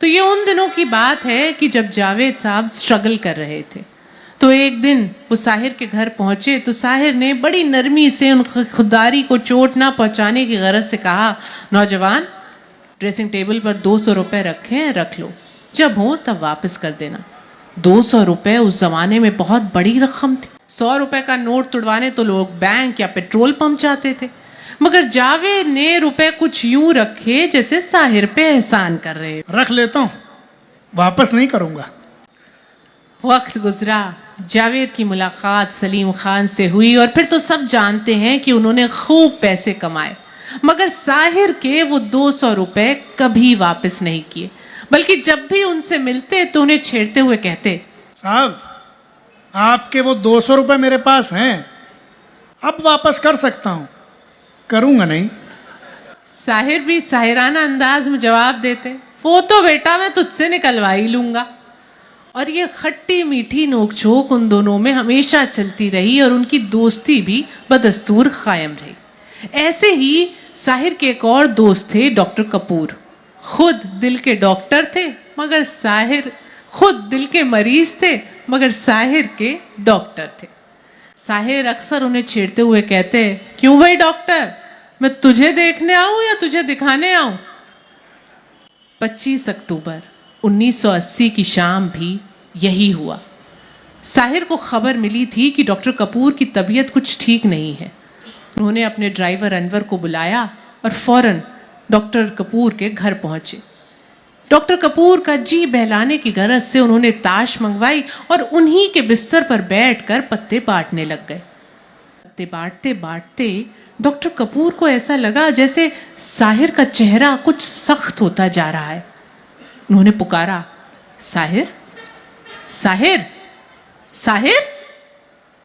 तो ये उन दिनों की बात है कि जब जावेद साहब स्ट्रगल कर रहे थे। तो एक दिन वो साहिर के घर पहुंचे तो साहिर ने बड़ी नरमी से उन खुददारी को चोट ना पहुंचाने की गरज से कहा, नौजवान, ड्रेसिंग टेबल पर 200 रुपये रखे हैं, रख लो, जब हो तब वापस कर देना। 200 रुपये उस जमाने में बहुत बड़ी रकम थी। 100 रुपये का नोट तुड़वाने तो लोग बैंक या पेट्रोल पंप जाते थे, मगर जावेद ने रुपए कुछ यूं रखे जैसे साहिर पे एहसान कर रहे। रख लेता हूं, वापस नहीं करूंगा। वक्त गुजरा, जावेद की मुलाकात सलीम खान से हुई और फिर तो सब जानते हैं कि उन्होंने खूब पैसे कमाए, मगर साहिर के वो 200 रुपये कभी वापस नहीं किए, बल्कि जब भी उनसे मिलते तो उन्हें छेड़ते हुए कहते, साहब, आपके वो 200 रुपये मेरे पास हैं, अब वापस कर सकता हूं, करूंगा नहीं। साहिर भी साहिराना अंदाज में जवाब देते, वो तो बेटा मैं तुझसे निकलवा ही लूंगा। और ये खट्टी मीठी नोकझोंक उन दोनों में हमेशा चलती रही और उनकी दोस्ती भी बदस्तूर कायम रही। ऐसे ही साहिर के एक और दोस्त थे, डॉक्टर कपूर। खुद दिल के डॉक्टर थे, मगर साहिर खुद दिल के मरीज थे, मगर साहिर के डॉक्टर थे। साहिर अक्सर उन्हें छेड़ते हुए कहते, क्यों भाई डॉक्टर, मैं तुझे देखने आऊं या तुझे दिखाने आऊं? 25 अक्टूबर 1980 की शाम भी यही हुआ। साहिर को खबर मिली थी कि डॉक्टर कपूर की तबीयत कुछ ठीक नहीं है। उन्होंने अपने ड्राइवर अनवर को बुलाया और फौरन डॉक्टर कपूर के घर पहुंचे। डॉक्टर कपूर का जी बहलाने की गरज से उन्होंने ताश मंगवाई और उन्हीं के बिस्तर पर बैठकर पत्ते बांटने लग गए। पत्ते बांटते बांटते डॉक्टर कपूर को ऐसा लगा जैसे साहिर का चेहरा कुछ सख्त होता जा रहा है। उन्होंने पुकारा, साहिर, साहिर, साहिर।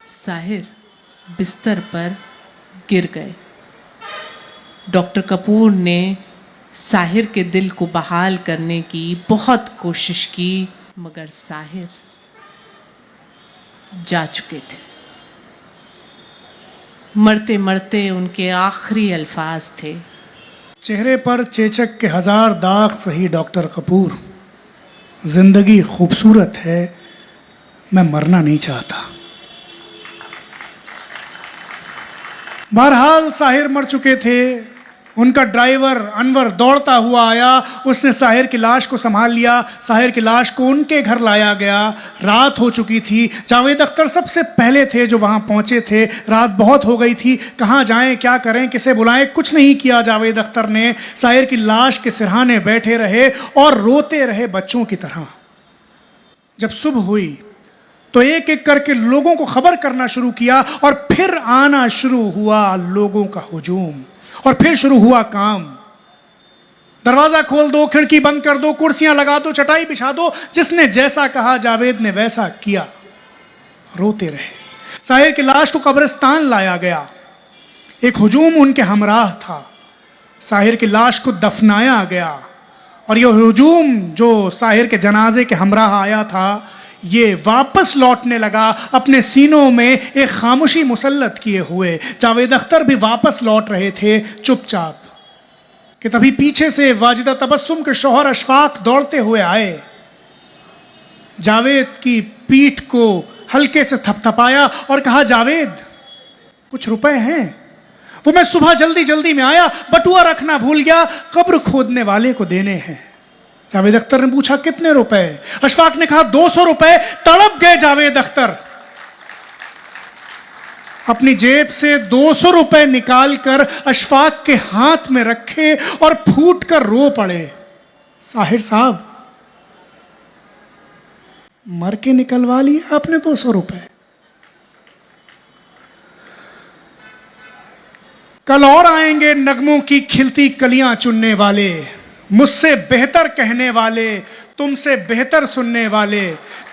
साहिर बिस्तर पर गिर गए। डॉक्टर कपूर ने साहिर के दिल को बहाल करने की बहुत कोशिश की, मगर साहिर जा चुके थे। मरते मरते उनके आखिरी अल्फाज थे, चेहरे पर चेचक के 1000 दाग सही डॉक्टर कपूर, जिंदगी खूबसूरत है, मैं मरना नहीं चाहता। बहरहाल साहिर मर चुके थे। उनका ड्राइवर अनवर दौड़ता हुआ आया, उसने साहिर की लाश को संभाल लिया। साहिर की लाश को उनके घर लाया गया। रात हो चुकी थी। जावेद अख्तर सबसे पहले थे जो वहां पहुंचे थे। रात बहुत हो गई थी, कहाँ जाएं, क्या करें, किसे बुलाएं, कुछ नहीं किया जावेद अख्तर ने। साहिर की लाश के सिरहाने बैठे रहे और रोते रहे बच्चों की तरह। जब सुबह हुई तो एक एक करके लोगों को खबर करना शुरू किया और फिर आना शुरू हुआ लोगों का हुजूम, और फिर शुरू हुआ काम। दरवाजा खोल दो, खिड़की बंद कर दो, कुर्सियां लगा दो, चटाई बिछा दो। जिसने जैसा कहा जावेद ने वैसा किया। रोते रहे। साहिर की लाश को कब्रिस्तान लाया गया। एक हुजूम उनके हमराह था। साहिर की लाश को दफनाया गया और यह हुजूम जो साहिर के जनाजे के हमराह आया था, ये वापस लौटने लगा अपने सीनों में एक खामोशी मुसल्लत किए हुए। जावेद अख्तर भी वापस लौट रहे थे चुपचाप कि तभी पीछे से वाजिदा तबस्सुम के शौहर अशफाक दौड़ते हुए आए। जावेद की पीठ को हल्के से थपथपाया और कहा, जावेद, कुछ रुपए हैं? वो मैं सुबह जल्दी जल्दी में आया, बटुआ रखना भूल गया, कब्र खोदने वाले को देने हैं। जावेद अख्तर ने पूछा, कितने रुपए? अशफाक ने कहा, 200 रुपए। तड़प गए जावेद अख्तर। अपनी जेब से 200 रुपए निकालकर अशफाक के हाथ में रखे और फूट कर रो पड़े। साहिर साहब, मर के निकलवा लिया आपने 200 रुपए। कल और आएंगे नगमों की खिलती कलियां चुनने वाले, मुझसे बेहतर कहने वाले, तुमसे बेहतर सुनने वाले।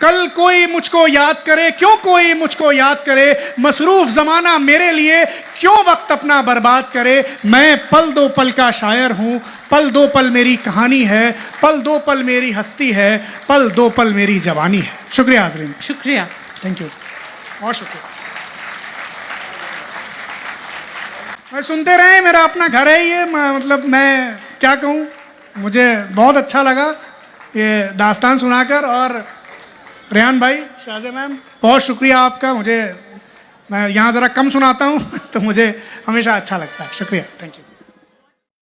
कल कोई मुझको याद करे, क्यों कोई मुझको याद करे, मसरूफ जमाना मेरे लिए क्यों वक्त अपना बर्बाद करे। मैं पल दो पल का शायर हूं, पल दो पल मेरी कहानी है, पल दो पल मेरी हस्ती है, पल दो पल मेरी जवानी है। शुक्रिया हाज़रीन। शुक्रिया, थैंक यू, बहुत शुक्रिया। मैं सुनते रहे, मेरा अपना घर है ये, मतलब मैं क्या कहूँ, मुझे बहुत अच्छा लगा। ये दास्तान सुनाकर। और रेहान भाई, शाज़े मैम, बहुत शुक्रिया आपका। मैं यहाँ ज़रा कम सुनाता हूँ तो मुझे हमेशा अच्छा लगता है। शुक्रिया, थैंक यू।